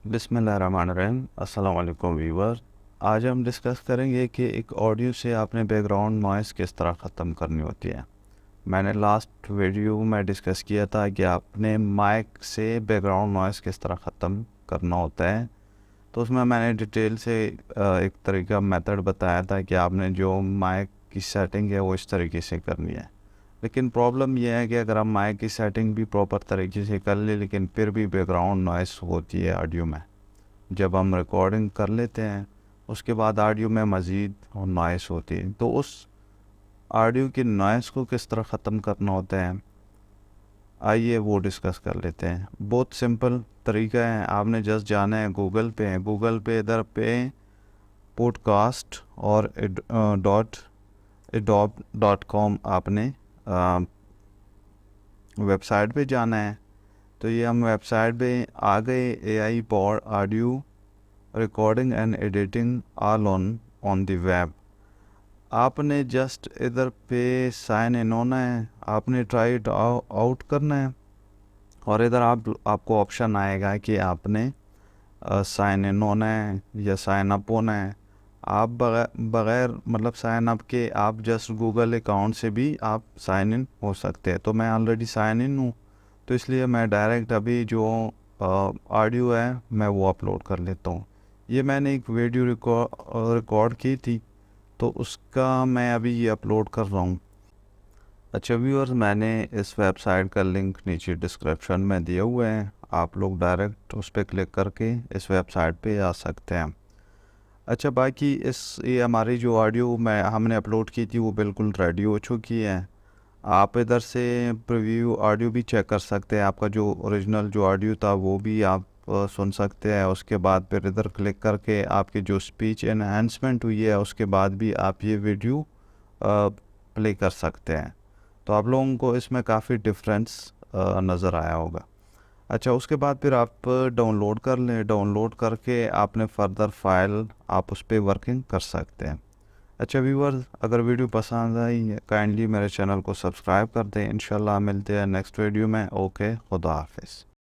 बिस्मिल्लाहिर्रहमानिर्रहीम। अस्सलाम वालेकुम व्यूअर। आज हम डिस्कस करेंगे कि एक ऑडियो से आपने बैकग्राउंड नॉइज़ किस तरह ख़त्म करनी होती है। मैंने लास्ट वीडियो में डिस्कस किया था कि आपने माइक से बैकग्राउंड नॉइज़ किस तरह ख़त्म करना होता है, तो उसमें मैंने डिटेल से एक तरीका मेथड बताया था कि आपने जो माइक की सेटिंग है वो इस तरीके से करनी है। लेकिन प्रॉब्लम यह है कि अगर हम माइक की सेटिंग भी प्रॉपर तरीके से कर ले लेकिन फिर भी बैकग्राउंड नॉइज़ होती है ऑडियो में। जब हम रिकॉर्डिंग कर लेते हैं उसके बाद ऑडियो में मज़ीद नॉइज़ होती है, तो उस ऑडियो की नॉइज़ को किस तरह ख़त्म करना होता है, आइए वो डिस्कस कर लेते हैं। बहुत सिंपल तरीका है, आपने जस्ट जाना है गूगल पे इधर पे पॉडकास्ट और adobe.com आपने वेबसाइट पे जाना है। तो ये हम वेबसाइट पे आ गए। AI pod audio recording and editing all on the web. आपने जस्ट इधर पे साइन इन होना है, आपने ट्राई इट आउट करना है और इधर आपको ऑप्शन आएगा कि आपने साइन इन होना है या साइन अप होना है। आप बगैर मतलब साइन अप के आप जस्ट गूगल अकाउंट से भी आप साइन इन हो सकते हैं। तो मैं ऑलरेडी साइन इन हूँ, तो इसलिए मैं डायरेक्ट अभी जो ऑडियो है मैं वो अपलोड कर लेता हूँ। ये मैंने एक वीडियो रिकॉर्ड की थी, तो उसका मैं अभी ये अपलोड कर रहा हूँ। अच्छा व्यूअर्स, मैंने इस वेबसाइट का लिंक नीचे डिस्क्रिप्शन में दिया हुआ है, आप लोग डायरेक्ट उस पर क्लिक करके इस वेबसाइट पे आ सकते हैं। अच्छा, बाकी ये हमारी जो ऑडियो मैं हमने अपलोड की थी वो बिल्कुल रेडी हो चुकी है। आप इधर से प्रीव्यू ऑडियो भी चेक कर सकते हैं, आपका जो ओरिजिनल जो ऑडियो था वो भी आप सुन सकते हैं। उसके बाद फिर इधर क्लिक करके आपकी जो स्पीच एनहांसमेंट हुई है उसके बाद भी आप ये वीडियो प्ले कर सकते हैं। तो आप लोगों को इसमें काफ़ी डिफरेंस नज़र आया होगा। अच्छा, उसके बाद फिर आप डाउनलोड कर लें, डाउनलोड करके आपने फर्दर फाइल आप उस पर वर्किंग कर सकते हैं। अच्छा व्यूअर्स, अगर वीडियो पसंद आई काइंडली मेरे चैनल को सब्सक्राइब कर दें। इंशाल्लाह मिलते हैं नेक्स्ट वीडियो में। ओके, खुदा हाफिज़।